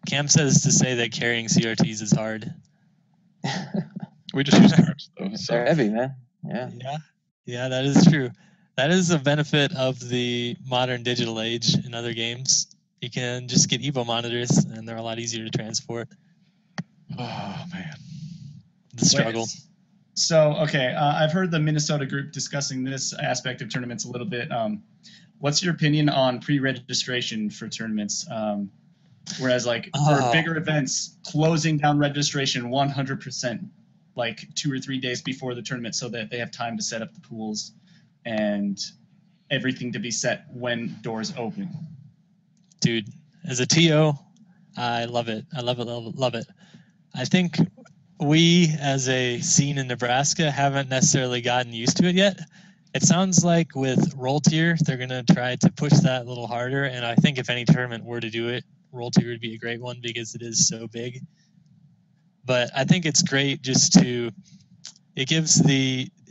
Cam says to say that carrying CRTs is hard. We just use cards, though. So. They're heavy, man. Yeah, that is true. That is a benefit of the modern digital age in other games. You can just get Evo monitors, and they're a lot easier to transport. Oh, man. The struggle. Wait, so, okay, I've heard the Minnesota group discussing this aspect of tournaments a little bit. What's your opinion on pre-registration for tournaments? Whereas, like, for bigger events, closing down registration 100%, like 2 or 3 days before the tournament so that they have time to set up the pools and everything to be set when doors open. Dude, as a TO, I love it. I love it. I think we, as a scene in Nebraska, haven't necessarily gotten used to it yet. It sounds like with Roll Tier, they're going to try to push that a little harder, and I think if any tournament were to do it, Roll Tier would be a great one because it is so big. But I think it's great it gives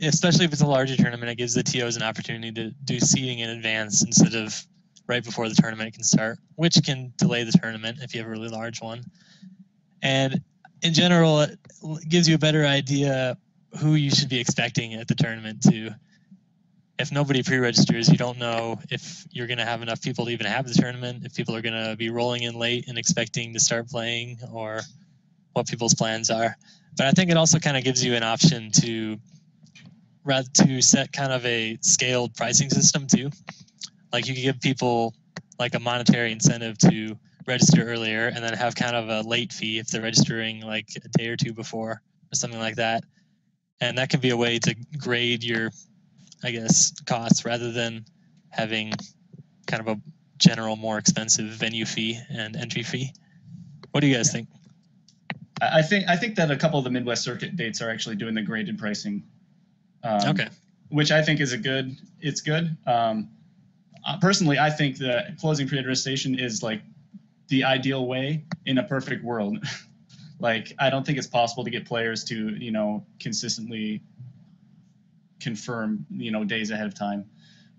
especially if it's a larger tournament, it gives the TOs an opportunity to do seeding in advance instead of right before the tournament can start, which can delay the tournament if you have a really large one. And in general, it gives you a better idea who you should be expecting at the tournament too. If nobody pre-registers, you don't know if you're going to have enough people to even have the tournament, if people are going to be rolling in late and expecting to start playing, or what people's plans are. But I think it also kind of gives you an option to set kind of a scaled pricing system too. Like you could give people like a monetary incentive to register earlier and then have kind of a late fee if they're registering like a day or two before or something like that. And that can be a way to grade your, I guess, costs rather than having kind of a general more expensive venue fee and entry fee. What do you guys think? I think that a couple of the Midwest Circuit dates are actually doing the graded pricing. Okay. Which I think is it's good. Personally, I think that closing pre-registration is like the ideal way in a perfect world. Like, I don't think it's possible to get players to, consistently confirm, days ahead of time.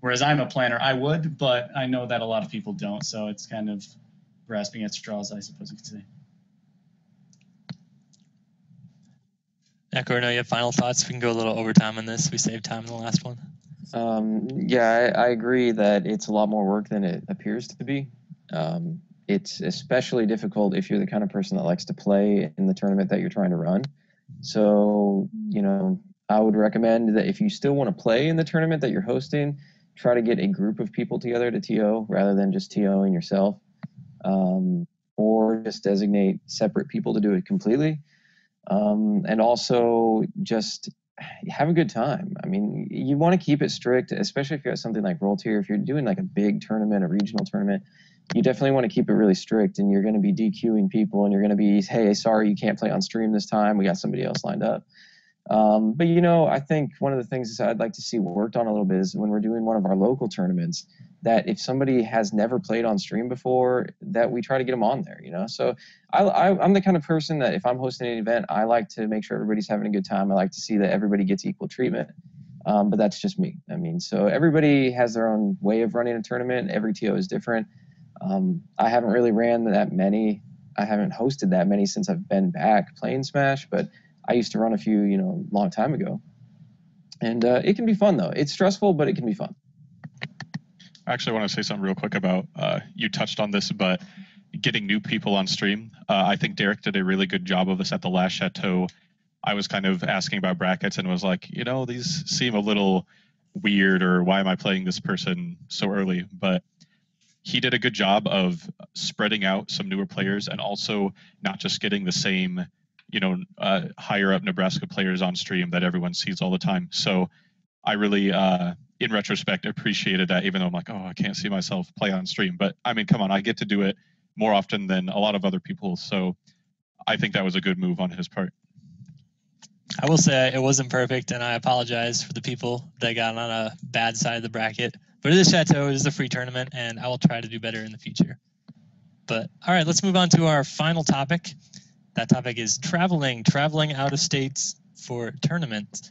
Whereas I'm a planner, I would, but I know that a lot of people don't. So it's kind of grasping at straws, I suppose you could say. Echo, I know you have final thoughts. We can go a little overtime on this. We saved time in the last one. Yeah, I agree that it's a lot more work than it appears to be. It's especially difficult if you're the kind of person that likes to play in the tournament that you're trying to run. So, I would recommend that if you still want to play in the tournament that you're hosting, try to get a group of people together to TO rather than just TOing yourself, or just designate separate people to do it completely. And also just have a good time. I mean, you want to keep it strict, especially if you have something like Roll Tier. If you're doing like a big tournament, a regional tournament, you definitely want to keep it really strict, and you're going to be DQing people, and you're going to be, hey, sorry, you can't play on stream this time. We got somebody else lined up. But, I think one of the things I'd like to see worked on a little bit is when we're doing one of our local tournaments, that if somebody has never played on stream before, that we try to get them on there, So I'm the kind of person that if I'm hosting an event, I like to make sure everybody's having a good time. I like to see that everybody gets equal treatment. But that's just me. I mean, so everybody has their own way of running a tournament. Every TO is different. I haven't really ran that many. I haven't hosted that many since I've been back playing Smash, but I used to run a few, long time ago. And it can be fun, though. It's stressful, but it can be fun. I actually want to say something real quick about, you touched on this, but getting new people on stream. I think Derek did a really good job of this at the last Chateau. I was kind of asking about brackets and was like, these seem a little weird, or why am I playing this person so early? But he did a good job of spreading out some newer players and also not just getting the same, higher up Nebraska players on stream that everyone sees all the time. So I really, in retrospect, appreciated that, even though I'm like, oh, I can't see myself play on stream. But I mean, come on, I get to do it more often than a lot of other people. So I think that was a good move on his part. I will say it wasn't perfect, and I apologize for the people that got on a bad side of the bracket. But it is Chateau, it is a free tournament, and I will try to do better in the future. But all right, let's move on to our final topic. That topic is traveling out of states for tournaments.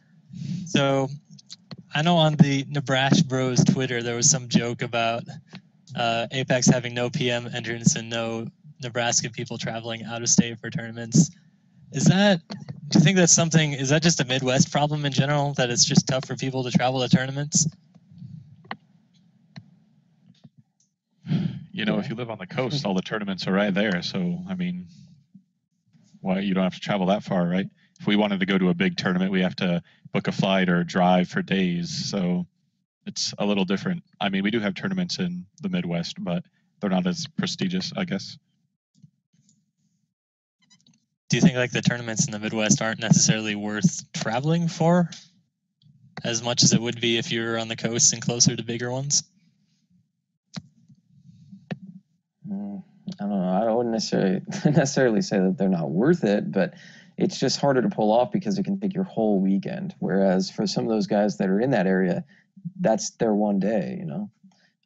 So I know on the Nebraska Bros Twitter, there was some joke about Apex having no PM entrants and no Nebraska people traveling out of state for tournaments. Do you think is that just a Midwest problem in general, that it's just tough for people to travel to tournaments? If you live on the coast, all the tournaments are right there. So, I mean, why you don't have to travel that far, right? If we wanted to go to a big tournament, we have to book a flight or drive for days. So it's a little different. I mean, we do have tournaments in the Midwest, but they're not as prestigious, I guess. Do you think like the tournaments in the Midwest aren't necessarily worth traveling for as much as it would be if you were on the coast and closer to bigger ones? I don't know. I wouldn't necessarily say that they're not worth it, but it's just harder to pull off because it can take your whole weekend. Whereas for some of those guys that are in that area, that's their one day,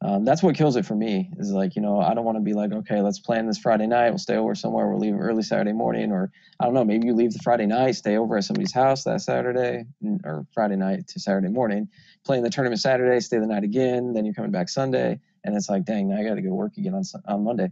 That's what kills it for me, is like, I don't want to be like, okay, let's plan this Friday night. We'll stay over somewhere. We'll leave early Saturday morning. Or I don't know, maybe you leave the Friday night, stay over at somebody's house that Saturday, or Friday night to Saturday morning, playing the tournament Saturday, stay the night again. Then you're coming back Sunday. And it's like, dang, now I got to go to work again on Monday.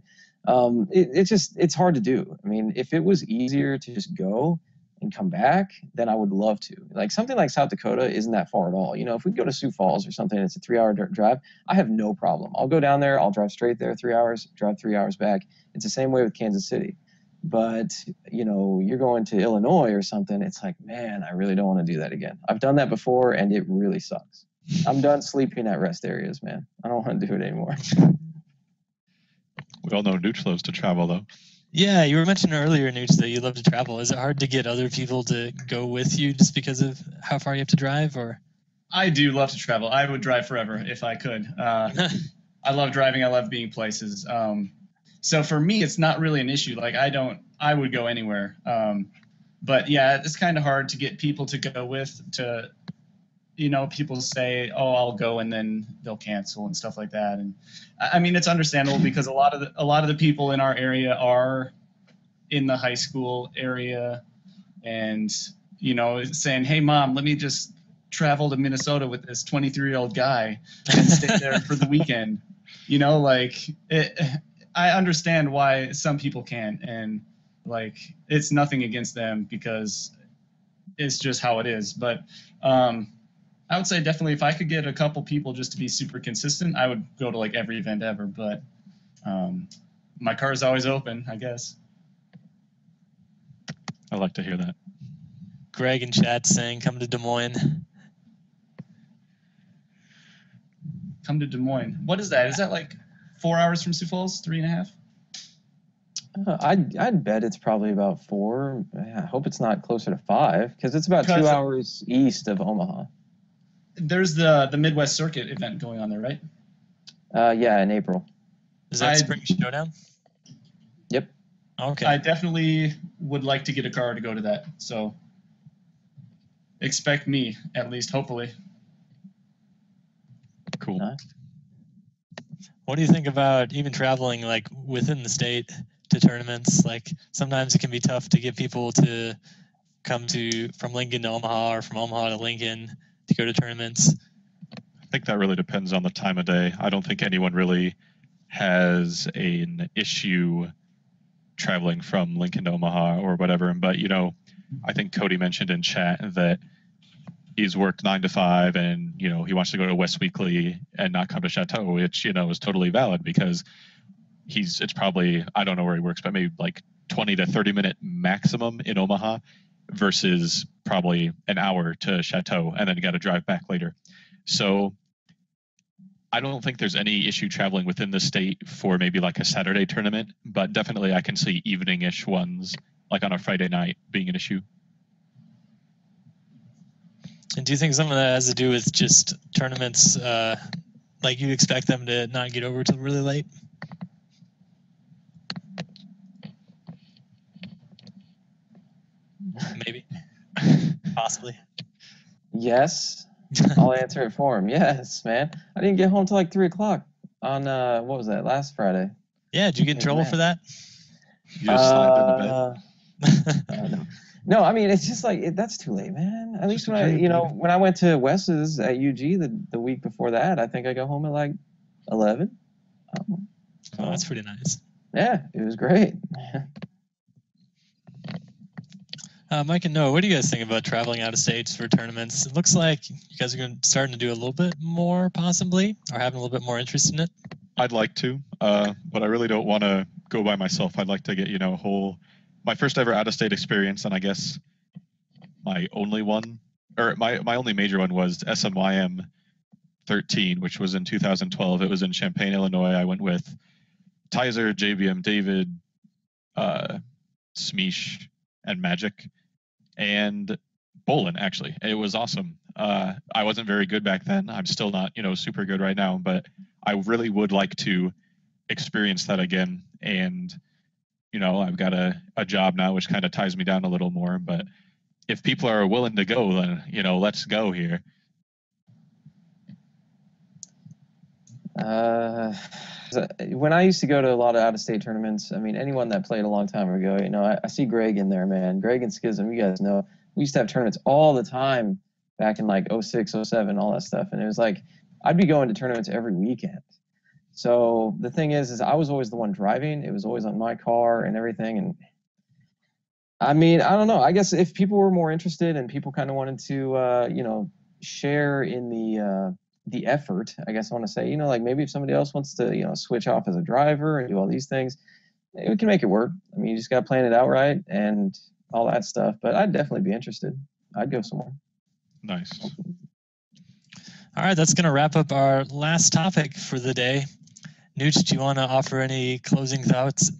It's hard to do. I mean, if it was easier to just go and come back, then I would love to. Like something like South Dakota isn't that far at all. If we go to Sioux Falls or something, it's a 3-hour drive. I have no problem. I'll go down there. I'll drive straight there 3 hours, drive 3 hours back. It's the same way with Kansas City. But, you're going to Illinois or something. It's like, man, I really don't want to do that again. I've done that before and it really sucks. I'm done sleeping at rest areas, man. I don't want to do it anymore. We all know Nooch loves to travel, though. Yeah, you were mentioning earlier, Nooch, that you love to travel. Is it hard to get other people to go with you just because of how far you have to drive, or? I do love to travel. I would drive forever if I could. I love driving. I love being places. So for me, it's not really an issue. Like I would go anywhere. But yeah, it's kind of hard to get people to go with. People say, "Oh, I'll go," and then they'll cancel and stuff like that. And I mean, it's understandable because a lot of the people in our area are in the high school area, and saying, "Hey, Mom, let me just travel to Minnesota with this 23-year-old guy and stay there for the weekend." I understand why some people can, and it's nothing against them because it's just how it is. But I would say definitely if I could get a couple people just to be super consistent, I would go to every event ever. But my car is always open, I guess. I like to hear that. Greg in chat saying, "Come to Des Moines." Come to Des Moines. What is that? Is that 4 hours from Sioux Falls? 3.5? I'd bet it's probably about 4. I hope it's not closer to 5 because it's about 2 hours east of Omaha. There's the Midwest Circuit event going on there, right? Yeah, in April. Is that Spring Showdown? Yep. Okay. I definitely would like to get a car to go to that. So expect me, at least, hopefully. Cool. Nice. What do you think about even traveling within the state to tournaments? Sometimes it can be tough to get people to come from Lincoln to Omaha or from Omaha to Lincoln to go to tournaments. I think that really depends on the time of day. I don't think anyone really has an issue traveling from Lincoln to Omaha or whatever. But, I think Cody mentioned in chat that he's worked 9 to 5 and, he wants to go to West Weekly and not come to Chateau, which, is totally valid because it's probably, I don't know where he works, but maybe 20 to 30 minute maximum in Omaha versus probably an hour to Chateau and then you got to drive back later. So I don't think there's any issue traveling within the state for maybe a Saturday tournament, but definitely I can see evening-ish ones on a Friday night being an issue. And do you think some of that has to do with just tournaments, you expect them to not get over till really late? Maybe. Possibly. Yes. I'll answer it for him. Yes, man. I didn't get home till 3 o'clock on, what was that, last Friday? Yeah, did you get in trouble for that? You just slammed in the bed? No, I mean, it's just that's too late, man. At least when I went to Wes's at UG the week before that, I think I got home at 11. Oh, that's pretty nice. Yeah, it was great. Mike and Noah, what do you guys think about traveling out of states for tournaments? It looks like you guys are starting to do a little bit more, possibly, or having a little bit more interest in it. I'd like to, but I really don't want to go by myself. I'd like to get, my first ever out-of-state experience, and I guess my only one, or my only major one was SMYM 13, which was in 2012. It was in Champaign, Illinois. I went with Tizer, JBM David, Smeesh, and Magic, and Bolin, actually. It was awesome. I wasn't very good back then. I'm still not, super good right now, but I really would like to experience that again. And, I've got a job now, which kind of ties me down a little more, but if people are willing to go, then, let's go here. When I used to go to a lot of out-of-state tournaments, I mean, anyone that played a long time ago, I see Greg in there, man. Greg and Schism, you guys know, we used to have tournaments all the time back in like 06, 07, all that stuff. And it was like, I'd be going to tournaments every weekend. So the thing is I was always the one driving. It was always on my car and everything. And I mean, I don't know. I guess if people were more interested and people kind of wanted to, share in the effort, I guess I want to say, like maybe if somebody else wants to, switch off as a driver and do all these things, we can make it work. I mean, you just got to plan it out right and all that stuff. But I'd definitely be interested. I'd go somewhere. Nice. All right, that's going to wrap up our last topic for the day. Nooch, do you want to offer any closing thoughts,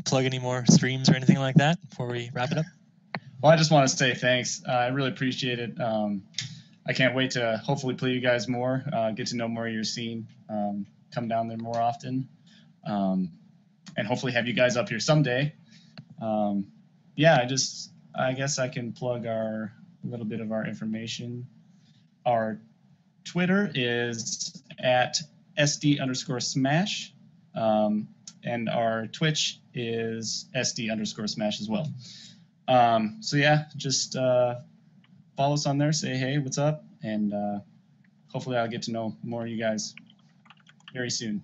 plug any more streams or anything like that before we wrap it up? Well, I just want to say thanks. I really appreciate it. I can't wait to hopefully play you guys more, get to know more of your scene, come down there more often, and hopefully have you guys up here someday. Yeah, I guess I can plug a little bit of our information. Our Twitter is at SD_Smash, and our Twitch is SD_Smash as well. So yeah, just follow us on there, say hey, what's up, and hopefully I'll get to know more of you guys very soon.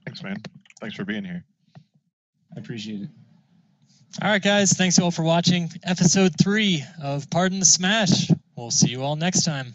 Thanks, man. Thanks for being here. I appreciate it. All right, guys. Thanks all for watching episode 3 of Pardon the Smash. We'll see you all next time.